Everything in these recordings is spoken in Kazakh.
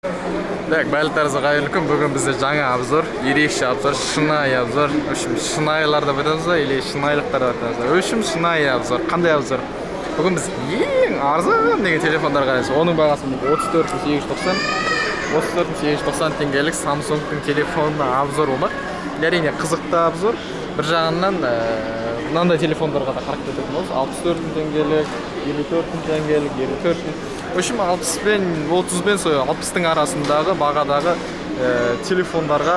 Так, барлықтарыңызға қайырлы күн. Бүгін бізде жаңа обзор, ерекше обзор, шынайы обзор. Өшім, шынайыларды бітеміз ба, или шынайылықтарды бітеміз ба? Өшім, шынайы обзор. Қандай обзор? Бүгін біз ең арзан деген телефондар қараймыз. Оның бағасы 34.890. 34.890 теңгелік Samsung-тың телефонына обзор болмақ. Әрине қызықты обзор. Бір жағынан мынандай телефондарға да қарап кететін болсақ, 64 теңгелік, 54 теңгелік, 54. Өшім 60 пен 30 пен 60-тың арасындағы бағадағы телефондарға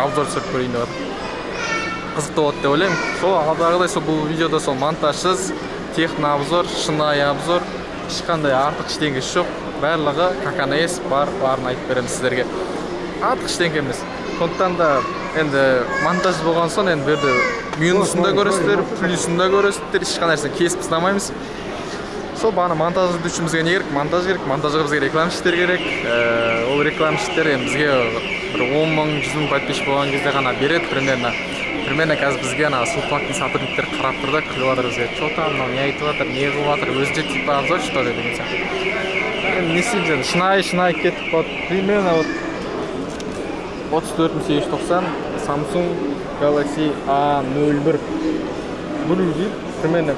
обзор түсіріп көрейін деп жатырмын. Қызықты болады деп ойлаймын. Сол алдағыдай бұл видеода сол монтажсыз техно обзор, шынайы обзор, ешқандай артық ештеңе жоқ. Барлығы каканес барын айтып беремін сіздерге. Артық ештеңе емес. Сондықтан да енді монтаж болған соң енді берді минусын да көресіздер, плюсын да көресіздер, ешқандай нәрсені кесіп тастамаймыз. Сол бағана монтаж düşімізге не керек? Монтаж керек. Монтажға бізге рекламщиктер керек. Ол рекламщиктер бізге бір 10 мың, 100 мың подписчик болған кезде ғана береді примерно қазір бізге ана сулпактың сотрудниктер қарап тұр да күліп жатыр бізге. Че там, мынау не айтып жатыр, не қылып жатыр, өзінше типа обзор что ли деген сияқты. Енді не істейміз енді шынайы кетіп қалды. Примерно 34.890 Samsung Galaxy A01 Blue дейді. Примерно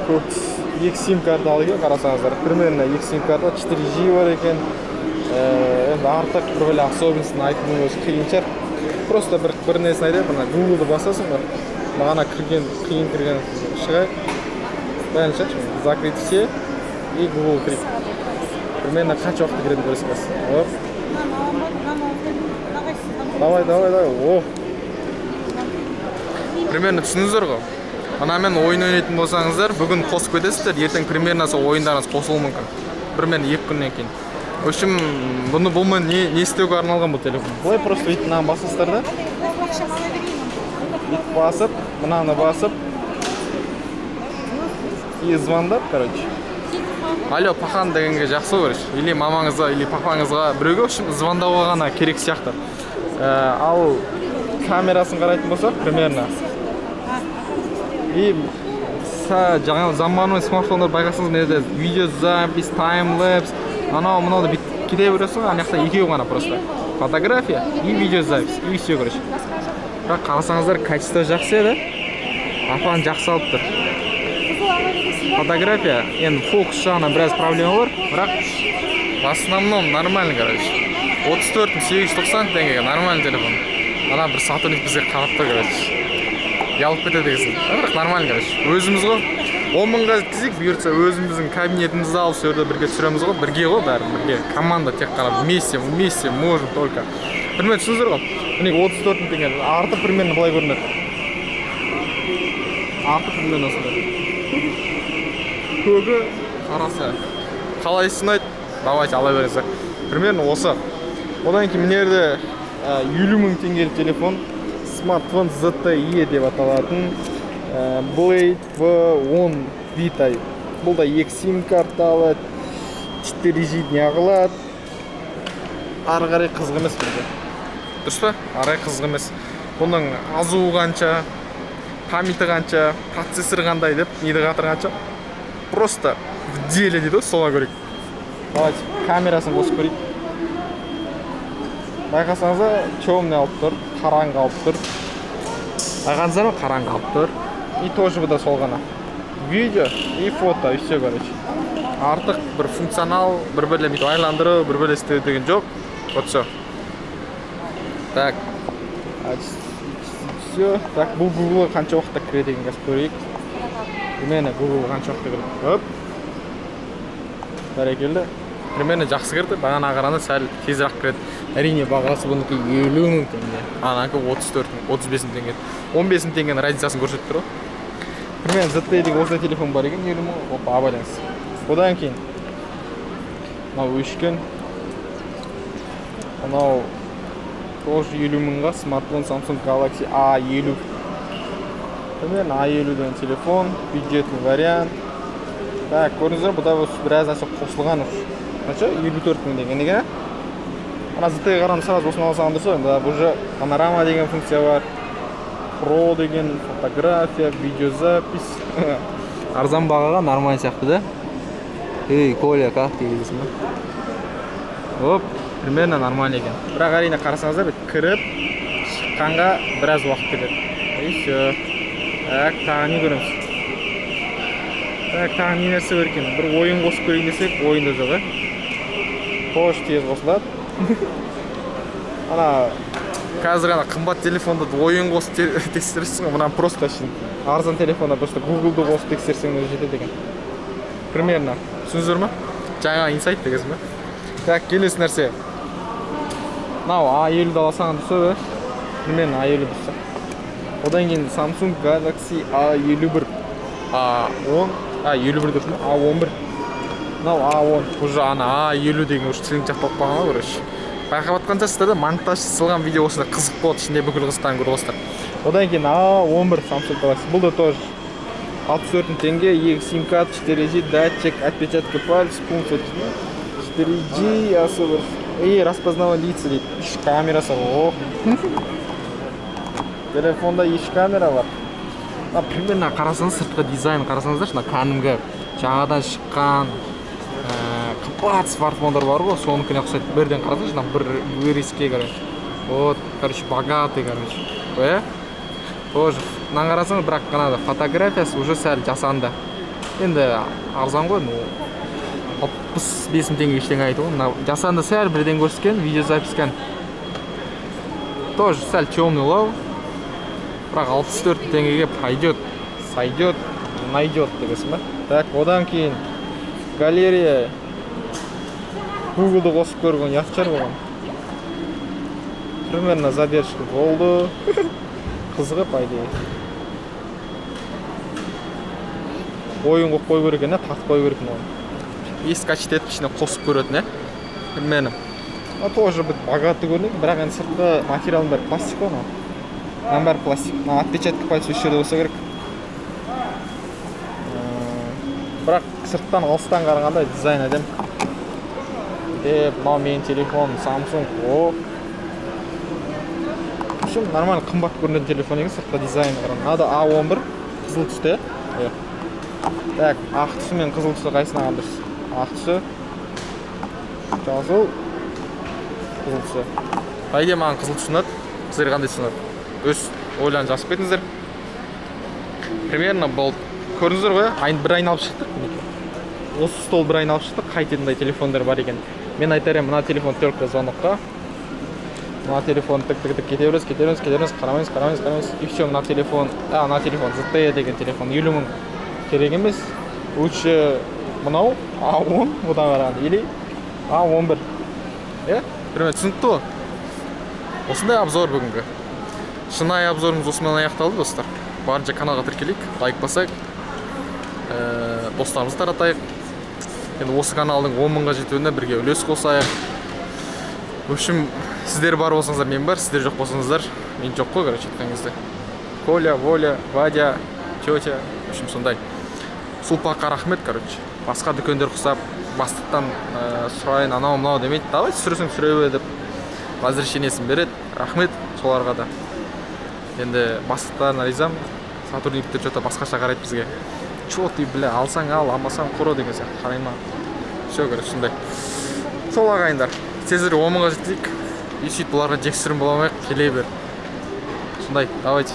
екі сим карта алып қарасаңыздар. Примерно екі сим карта 4G бар екен. Енді артық бір особенностін айтудың өзі қиын шығар. Просто бір несін айтайын, мына Google-ды басасың ба? Мағана қиын кірген шығай. Бәрін шақшы, закрыть все и Google кіріп. Примерно қанша уақытта кіреді көресіз. Оп. Давай. О. Примерно түсініңіздер ғой. Анамен ойын ойнайтын болсаңыздар, бүгін қосып кетесіздер, ертең примерно сол ойындарыңыз қосылуы мүмкін. Примерно 2 күннен кейін. В общем, бұны не істеуге арналған бұл телефон. Бұлай просто бүйтіп мынаны басасыздар да. Бүйтіп басып, мынаны басып. И звондап, короче. Алло, пахан дегенге жақсы көріш. Или мамаңызға, или папаңызға біреуге, в общем, звондауға ғана керек сияқты. Ал камерасын қарайтын болсақ, примерно. И жаңа заманауи смартфондар байқасаңыз менде видеозапись, таймлэпс, анау-мынауды бүйтіп кете бересің, ана жақта екеу ғана просто. Фотография и видеозапись, и все, короче. Бірақ қарасаңыздар качество жақсы еді. Апан жақсы алып тұр. Фотография, енді фокус жағынан біраз проблема бар, бірақ в основном нормальный, короче. 34.890 теңгеге нормальный телефон. Ана бір сотрудник бізге қарап тұр, короче. Ялып кетеді дегесін. Бірақ нормально, короче. Өзіміз ғой. 10 мыңға жеткізейік, бұйыртса өзіміздің кабинетімізді алып сөйерді бірге түсіреміз ғой. Бірге ғой, бәрі бірге. Команда тек қана вместе можем только. Примерно түсіңіздер ғой. Міне 34 теңге. Арты примерно былай көрінеді. Арты примерно осындай. Көгі қараса. Қалай сынайды? Давайте ала беріңіздер. Примерно осы. Одан кейін мінерді 50 мың теңгелік телефон. Смартфон ZTE деп аталатын Blade V10 Vita. Бұл да 2 сим карталы, 4G неғылады. Ары қарай қызық емес бірде. Дұрыс па? Ары қарай қызық емес. Бұның азуы қанша, памяті қанша, процессор қандай деп неді қатырғанша. Просто в деле дейді, сола көрейік. Давайте камерасын қосып көрейік. Байқасаңызда темный алып тұр, қараңғы алып тұр. Байқаңыздар ма, қараңғы алып тұр. И тоже бұда сол ғана. Видео и фото, и все, короче. Артық бір функционал, бір-бірле айландыру, бір-бірле істеу деген жоқ. Вот все. Так. Все. Так, бұл Google қанша уақытта кіреді деген қазір көрейік. Примерно Google қанша уақытта кіреді. Оп. Бәрекелді. Примерно жақсы кірді, бағана қарағанда сәл тезірек кіреді. Әрине бағасы бұныкі 50 мың теңге. Анакі 34 мың, 35 мың теңге. 15 мың теңгенің разницасын көрсетіп тұр. Примерно ZTE деген осындай телефон бар екен, 50 мың. Опа, байланыс. Одан кейін мынау өшкен. Мынау тоже 50 мыңға смартфон Samsung Galaxy A50. Примерно A50 деген телефон, бюджетный вариант. Так, көріңіздер, бұда біраз нәрсе қосылған. Қанша? 54 мың деген неге? Ана ZTE қараны сразу осыны алсаң дұрса, бұл же панорама деген функция бар. Pro деген фотография, видеозапись. Арзан бағаға нормально сияқты да? Эй, Коля, как ты, видишь? Оп. примерно нормально екен. Бірақ әрине қарасаңыздар бет кіріп шыққанға біраз уақыт кетеді. И все. Так, тағы не көреміз? Так, тағы не нәрсе бар екен? Бір ойын қосып көрейін десек, ойында жоқ, Қош, тез қосылады. Ана қазір ғана қымбат телефонда ойын қосып тексересің, мына просто арзан телефонда просто Google-ды қосып тексерсең жетеді екен. Примерно. Түсіндіңіздер ме? Жаңа инсайт дегенсің бе? Так, келесі нәрсе. Мынау A50-ді алсаң дұрыс, примерно A50 дұрыс. Одан кейін Samsung Galaxy A51. A10, A51 дұрыс ма? A11. Мынау A10. Уже ана A50 деген уже тілін жақталып қалған ғой, короче. Байқап атқан жассыздар да монтаж сылған видео осында қызық болады, ішінде бүкіл қызықтарын көріп отырсыздар. Одан кейін A11 Samsung Galaxy. Бұл да тоже 64 теңге, 2 сим-карт, 4G, датчик, отпечатки пальцев, функция 4G, особо и распознавание лица дейді. Камерасы. Ох. Телефонда еш камера бар. Примерно қарасаңыз, сыртқы дизайн қарасаңыздар, кәдімгі жаңадан шыққан қымбат смартфондар бар ғой, соныкіне ұқсайды. Бірден қарасаңыз, бір вырезке, короче. Вот, короче, богатый, короче. Тоже мынаны қарасаңыз, бірақ қана фотографиясы уже сәл жасанды. Енді арзан ғой, 65 мың теңге ештеңе айту ғой. Жасанды сәл бірден көрсеткен, видео запискен. Тоже сәл темный лау. Бірақ 64 теңгеге пойдет, сойдет, найдет дегенсің ба? Так, одан кейін галерея. Google-ды қосып көрген жақсы шығар болған. Примерно задержка болды. Қызығы пайда. Ойын қойып қой керек екен, тартып қой керек екен. Ескі качет етіп ішіне қосып көретін, Примерно. Тоже бір богатый көрінеді, бірақ енді сыртқы материалын бәрі пластик қой. Мынаны бәрі пластик. Отпечатки пальцев осы жерде болса керек. Бірақ сырттан алыстан қарағанда дизайн әдемі. Мынау менің телефон Samsung. Нормально қымбат көрінетін телефон екен, сыртқы дизайны қарағанда. Мынада A11 қызыл түсті. Так, ақ түсі мен қызыл түсі қайсына алған дұрыс? Ақ түсі, жасыл, қызыл түсі. Пайде маған қызыл түсі ұнады, сіздер қандай түсі ұнады? Өз ойларын жазып кетіңіздер. Примерно бұл көріңіздер ғой, бір айналып шықтық. Осы стол бір айналып шықтық, қайтетіндей телефондар бар екен. Мен айтар ем, мына телефон только звонокқа. Мына телефон тік-тік-тік кете береміз, қарамайыз. И все, мына телефон ZTE деген телефон 50 мың керек емес. Лучше мынау A10 бұдан қарағанда, или A11. Примерно түсінікті ғой. Осындай обзор бүгінгі. Шынайы обзорымыз осымен аяқталды, достар. Барынша каналға тіркелейік, лайк басайық, достарымызды таратайық. Енді осы каналдың 10 мыңға жетуіне бірге үлес қосайық. В общем, сіздер бар болсаңыздар, мен бар, сіздер жоқ болсаңыздар, мен жоқ қой, короче, айтқан кезде. Коля, Воля, Вадя, тетя, в общем, сондай. Сулпаққа рахмет, короче. Басқа дүкендер құсап, бастықтан сұрайын, анау-мынау демейді. Давайте сүресің сүре деп разрешениесін береді. Рахмет соларға да. Енді бастықтарына ризам. Сотрудниктер что-то басқаша қарайды бізге. Чё ты, бля, алсаң ал, алмасаң құро деген сияқты. Қарайма. Все, короче, сондай. Сол ағайындар. Тезірі 10 мыңға жетейік. И сөйтіп бұларға жексұрын бола алмайық, келе бер. Сондай, давайте.